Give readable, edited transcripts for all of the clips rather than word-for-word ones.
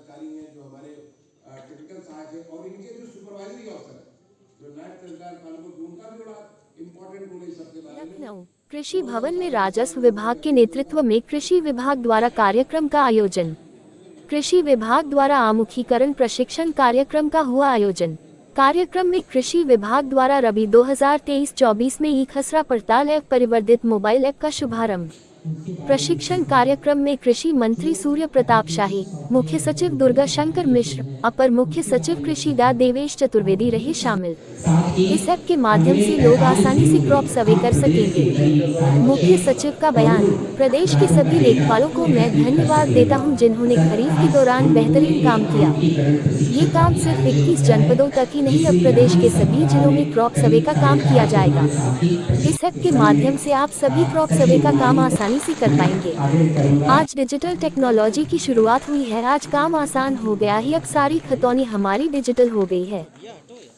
अधिकारी हैं, जो हमारे टिपिकल सहायक है, और इनके जो सुपरवाइजरी ऑफिसर है, जो नायब तहसीलदार कानून, उनका भी बड़ा इम्पोर्टेंट रोल है इस सबके बारे में। लखनऊ कृषि भवन में राजस्व विभाग के नेतृत्व में कृषि विभाग द्वारा कार्यक्रम का आयोजन। कृषि विभाग द्वारा आमुखीकरण प्रशिक्षण कार्यक्रम का हुआ आयोजन। कार्यक्रम में कृषि विभाग द्वारा रबी 2023-24 में ई खसरा पड़ताल ऐप परिवर्तित मोबाइल ऐप का शुभारंभ। प्रशिक्षण कार्यक्रम में कृषि मंत्री सूर्य प्रताप शाही, मुख्य सचिव दुर्गा शंकर मिश्र, अपर मुख्य सचिव कृषि डा देवेश चतुर्वेदी रहे शामिल। इस ऐप के माध्यम से लोग आसानी से क्रॉप सर्वे कर सकेंगे। मुख्य सचिव का बयान। प्रदेश के सभी लेखपालों को मैं धन्यवाद देता हूं जिन्होंने खरीफ के दौरान बेहतरीन काम किया। ये काम सिर्फ 21 जनपदों तक ही नहीं, अब प्रदेश के सभी जिलों में क्रॉप सर्वे का काम किया जाएगा। इस ऐप के माध्यम से आप सभी क्रॉप सर्वे का काम आसानी से कर पाएंगे। आज डिजिटल टेक्नोलॉजी की शुरुआत हुई है, आज काम आसान हो गया है, अब सारी खतौनी हमारी डिजिटल हो गई है।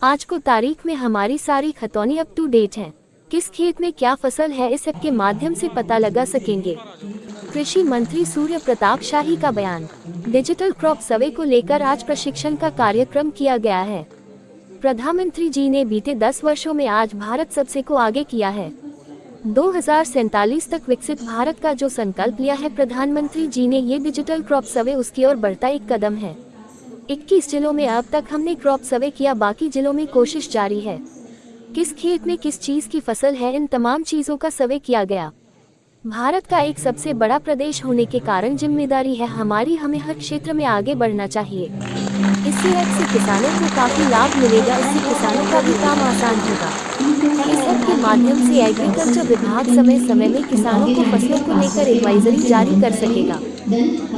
आज को तारीख में हमारी सारी खतौनी अप टू डेट है। किस खेत में क्या फसल है, इस ऐप के माध्यम से पता लगा सकेंगे। कृषि मंत्री सूर्य प्रताप शाही का बयान। डिजिटल क्रॉप सर्वे को लेकर आज प्रशिक्षण का कार्यक्रम किया गया है। प्रधानमंत्री जी ने बीते 10 वर्षों में आज भारत सबसे को आगे किया है। 2047 तक विकसित भारत का जो संकल्प लिया है प्रधानमंत्री जी ने, ये डिजिटल क्रॉप सर्वे उसकी ओर बढ़ता एक कदम है। 21 जिलों में अब तक हमने क्रॉप सर्वे किया, बाकी जिलों में कोशिश जारी है। किस खेत में किस चीज की फसल है, इन तमाम चीजों का सर्वे किया गया। भारत का एक सबसे बड़ा प्रदेश होने के कारण जिम्मेदारी है हमारी, हमें हर क्षेत्र में आगे बढ़ना चाहिए। इससे ऐप से किसानों को काफी लाभ मिलेगा, इससे किसानों का भी काम आसान होगा। इस ऐप के माध्यम से एग्रीकल्चर विभाग समय समय में किसानों को फसलों को लेकर एडवाइजरी जारी कर सकेगा।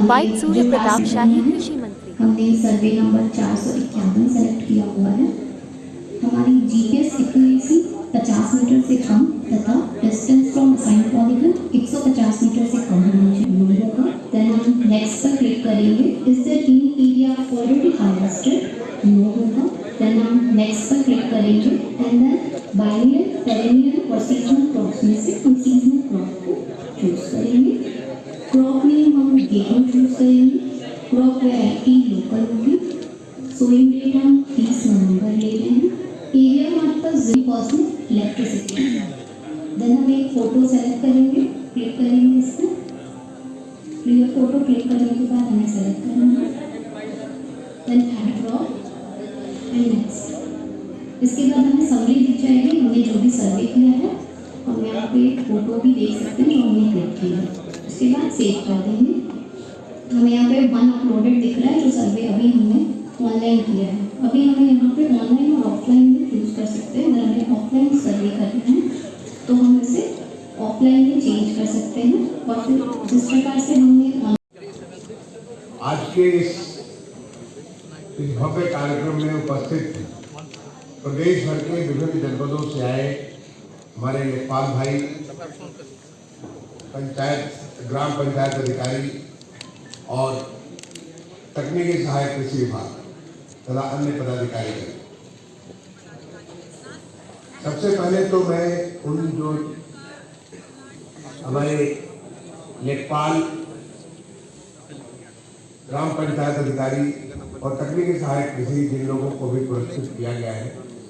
बाइट सूर्य प्रताप शाही, कृषि मंत्री। हमने सर्वे नंबर 451 सेलेक्ट किया हुआ है। हमारी जीपीएस एक्यूरेसी 50 मीटर से कम तथा distance from assigned polygon 150 metre से कम होना होगा। देन हम नेक्स्ट पर क्लिक करेंगे। Is the team area already harvested? No होगा। देन हम नेक्स्ट पर क्लिक करेंगे एंड देन बाइनियल, पेरेनियल और सीजनल क्रॉप्स में से हम सीजनल क्रॉप को चूज करेंगे। क्रॉप में हम गेहूं चूज करेंगे। क्रॉप वैरायटी लोकल होगी। सोइंग डेट हम 30 नवंबर ले रहे हैं। एरिया में आपका 0% इलेक्ट्रिसिटी। देन हम एक फोटो सेलेक्ट करेंगे, क्लिक करेंगे इसमें। क्लियर फोटो क्लिक करने के बाद हमें सेलेक्ट करना है। Then add crop and next. इसके बाद हमें समरी दिख जाएगी, हमने जो भी सर्वे किया है। हम यहाँ पे फोटो भी देख सकते हैं जो हमने क्लिक किया है। उसके बाद सेव कर देंगे। हमें यहाँ पे 1 अपलोडेड दिख रहा है, जो सर्वे अभी हमने ऑनलाइन किया है। अभी हमें यहाँ पे ऑनलाइन और ऑफलाइन में चूज कर सकते हैं। अगर हमें ऑफलाइन सर्वे करना है तो हम इसे ऑफलाइन में चेंज कर सकते हैं और फिर जिस प्रकार से हमने आज के इस भव्य कार्यक्रम में उपस्थित प्रदेश भर के विभिन्न जनपदों से आए हमारे लेखपाल भाई, पंचायत ग्राम पंचायत अधिकारी और तकनीकी सहायक कृषि विभाग तथा अन्य पदाधिकारी हैं। सबसे पहले तो मैं उन जो हमारे लेखपाल, ग्राम पंचायत अधिकारी और तकनीकी सहायक कृषि जिन लोगों को भी पुरस्कृत किया गया है,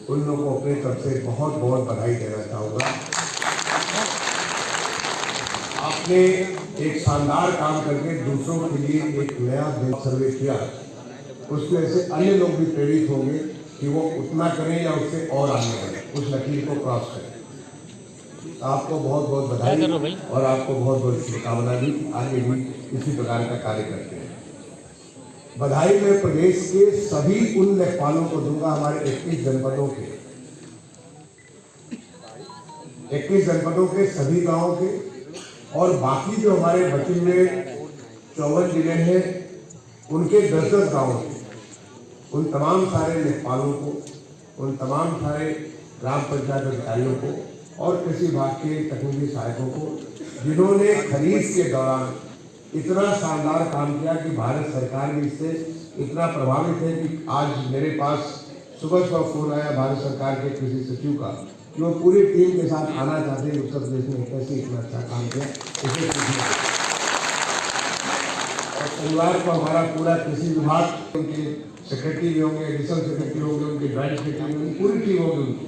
उन लोगों को अपने तरफ से बहुत बहुत बधाई देना चाहूँगा। आपने एक शानदार काम करके दूसरों के लिए एक नया सर्वे किया, उसकी वजह से अन्य लोग भी प्रेरित होंगे कि वो उतना करें या उससे और आगे बढ़ें, उस लकीर को क्रॉस करें। आपको बहुत बहुत बधाई और आपको बहुत बहुत शुभकामनाएं भी, आगे भी इसी प्रकार का कार्य करते हैं। बधाई मैं प्रदेश के सभी उन लेखपालों को दूंगा, हमारे 21 जनपदों के सभी गांवों के, और बाकी जो हमारे बचे हुए 54 जिले हैं उनके 10-10 गाँव के, उन तमाम सारे लेखपालों को, उन तमाम सारे ग्राम पंचायत अधिकारियों को और कृषि विभाग के तकनीकी सहायकों को, जिन्होंने खरीफ के दौरान इतना शानदार काम किया कि भारत सरकार भी इससे इतना प्रभावित है कि आज मेरे पास सुबह फोन आया भारत सरकार के कृषि सचिव का कि वो पूरी टीम के साथ आना चाहते हैं उत्तर प्रदेश में कैसे इतना अच्छा काम किया। और शनिवार को हमारा पूरा कृषि विभाग, उनके सेक्रेटरी भी होंगे, एडिशनल सेक्रेटरी होंगे, उनके ज्वाइंट सेक्रेटरी होंगे, पूरी टीम होगी उनकी,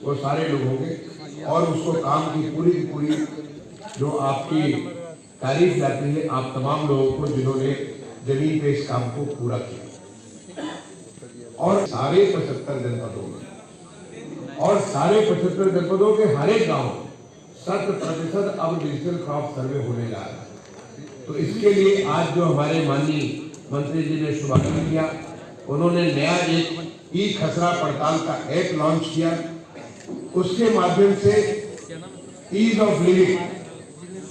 वो सारे लोग होंगे और उसको काम की पूरी जो आपकी तारीफ जाती है आप तमाम लोगों को जिन्होंने जमीन पे इस काम को पूरा किया। और सारे 75 जनपदों में और सारे 75 जनपदों के हर एक गाँव 100% अब डिजिटल क्रॉप सर्वे होने जा रहा है। तो इसके लिए आज जो हमारे माननीय मंत्री जी ने शुभारंभ किया, उन्होंने नया एक ई खसरा पड़ताल का ऐप लॉन्च किया। उसके माध्यम से ईज ऑफ लिविंग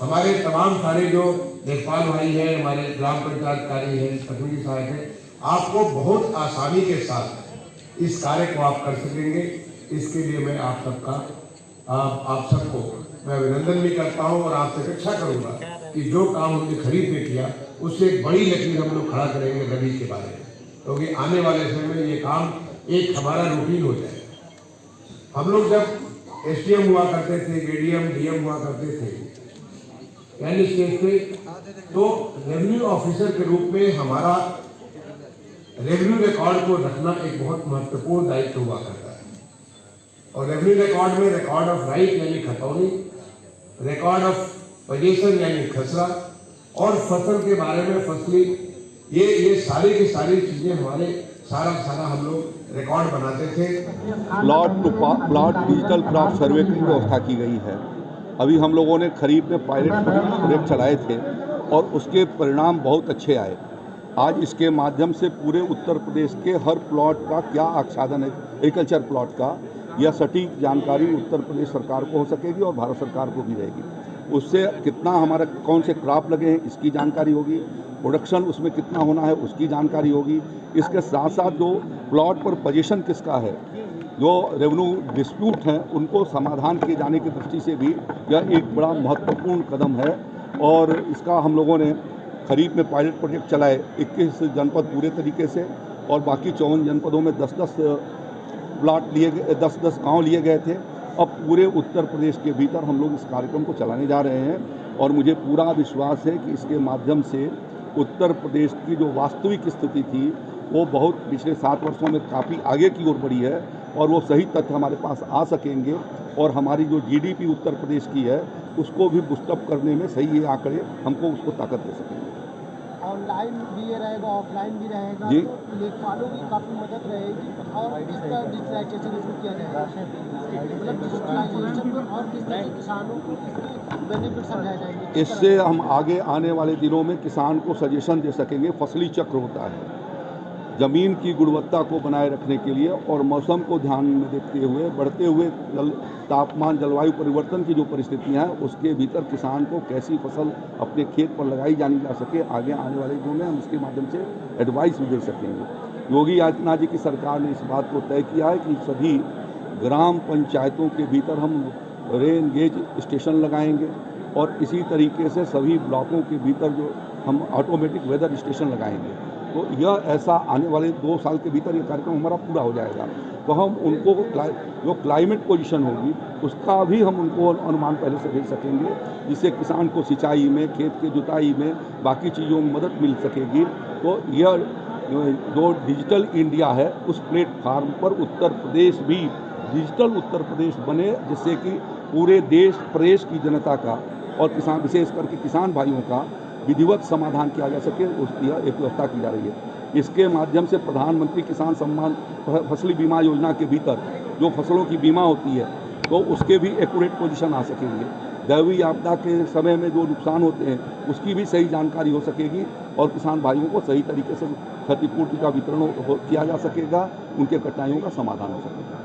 हमारे तमाम सारे जो लेखपाल भाई हैं, हमारे ग्राम पंचायत कार्य हैं, तकनीकी सहायक हैं, आपको बहुत आसानी के साथ इस कार्य को आप कर सकेंगे। इसके लिए मैं आप सबको मैं अभिनंदन भी करता हूं और आपसे अपेक्षा करूंगा कि जो काम हमने खरीद में किया उससे एक बड़ी लकीर हम लोग खड़ा करेंगे रबी के बारे में, क्योंकि आने वाले समय में ये काम एक हमारा रूटीन हो जाएगा। हम लोग जब एसडीएम हुआ करते थे, एडीएम डीएम हुआ करते थे यानी स्टेज पे, तो रेवेन्यू ऑफिसर के रूप में हमारा रेवेन्यू रिकॉर्ड को रखना एक बहुत महत्वपूर्ण दायित्व हुआ करता है। और रेवेन्यू रिकॉर्ड में रिकॉर्ड ऑफ राइट यानी खतौनी, रिकॉर्ड ऑफ पोजीशन यानी खसरा और फसल के बारे में फसली, ये सारी की सारी चीजें हमारे सारा हम लोग रिकॉर्ड बनाते थे। Plot to plot digital crop survey की व्यवस्था की गई है। अभी हम लोगों ने खरीफ में पायलट प्रोजेक्ट चलाए थे और उसके परिणाम बहुत अच्छे आए। आज इसके माध्यम से पूरे उत्तर प्रदेश के हर प्लॉट का क्या आच्छादन है, एग्रीकल्चर प्लॉट का, यह सटीक जानकारी उत्तर प्रदेश सरकार को हो सकेगी और भारत सरकार को भी रहेगी। उससे कितना हमारा कौन से क्रॉप लगे हैं इसकी जानकारी होगी, प्रोडक्शन उसमें कितना होना है उसकी जानकारी होगी। इसके साथ साथ जो प्लॉट पर पोजीशन किसका है, जो रेवेन्यू डिस्प्यूट हैं उनको समाधान किए जाने की दृष्टि से भी यह एक बड़ा महत्वपूर्ण कदम है। और इसका हम लोगों ने खरीफ में पायलट प्रोजेक्ट चलाए 21 जनपद पूरे तरीके से, और बाकी 54 जनपदों में 10-10 प्लाट लिए गए, 10-10 गाँव लिए गए थे। अब पूरे उत्तर प्रदेश के भीतर हम लोग इस कार्यक्रम को चलाने जा रहे हैं और मुझे पूरा विश्वास है कि इसके माध्यम से उत्तर प्रदेश की जो वास्तविक स्थिति थी वो बहुत पिछले 7 वर्षों में काफ़ी आगे की ओर बढ़ी है और वो सही तथ्य हमारे पास आ सकेंगे और हमारी जो जीडीपी उत्तर प्रदेश की है उसको भी बूस्टअप करने में सही ये आंकड़े हमको उसको ताकत दे सकेंगे। ऑनलाइन भी ये रहेगा, ऑफलाइन भी रहेगा, जी। तो लेखपालों की काफ़ी मदद रहेगी और किस तरह डिजिटलाइजेशन इसमें किया जाएगा, मतलब डिजिटलाइजेशन में और किस तरह किसानों को बेनिफिट समझाए जाएंगे। इससे हम आगे आने वाले दिनों में किसान को सजेशन दे सकेंगे। फसली चक्र होता है ज़मीन की गुणवत्ता को बनाए रखने के लिए और मौसम को ध्यान में देखते हुए बढ़ते हुए तापमान, जलवायु परिवर्तन की जो परिस्थितियां हैं उसके भीतर किसान को कैसी फसल अपने खेत पर लगाई जानी जा सके, आगे आने वाले दिनों में हम इसके माध्यम से एडवाइस भी दे सकेंगे। योगी आदित्यनाथ जी की सरकार ने इस बात को तय किया है कि सभी ग्राम पंचायतों के भीतर हम रेन गेज स्टेशन लगाएंगे और इसी तरीके से सभी ब्लॉकों के भीतर जो हम ऑटोमेटिक वेदर स्टेशन लगाएंगे। तो यह ऐसा आने वाले 2 साल के भीतर ये कार्यक्रम हमारा पूरा हो जाएगा। तो हम उनको जो क्लाइमेट पोजीशन होगी उसका भी हम उनको अनुमान पहले से भेज सकेंगे, जिससे किसान को सिंचाई में, खेत की जुताई में, बाकी चीज़ों में मदद मिल सकेगी। तो यह जो डिजिटल इंडिया है उस प्लेटफार्म पर उत्तर प्रदेश भी डिजिटल उत्तर प्रदेश बने, जिससे कि पूरे देश प्रदेश की जनता का और किसान, विशेष करके किसान भाइयों का विधिवत समाधान किया जा सके, उसकी एक व्यवस्था की जा रही है। इसके माध्यम से प्रधानमंत्री किसान सम्मान फसली बीमा योजना के भीतर जो फसलों की बीमा होती है तो उसके भी एक्यूरेट पोजीशन आ सकेंगे। दैवीय आपदा के समय में जो नुकसान होते हैं उसकी भी सही जानकारी हो सकेगी और किसान भाइयों को सही तरीके से क्षतिपूर्ति का वितरण किया जा सकेगा, उनके कठिनाइयों का समाधान हो सकेगा।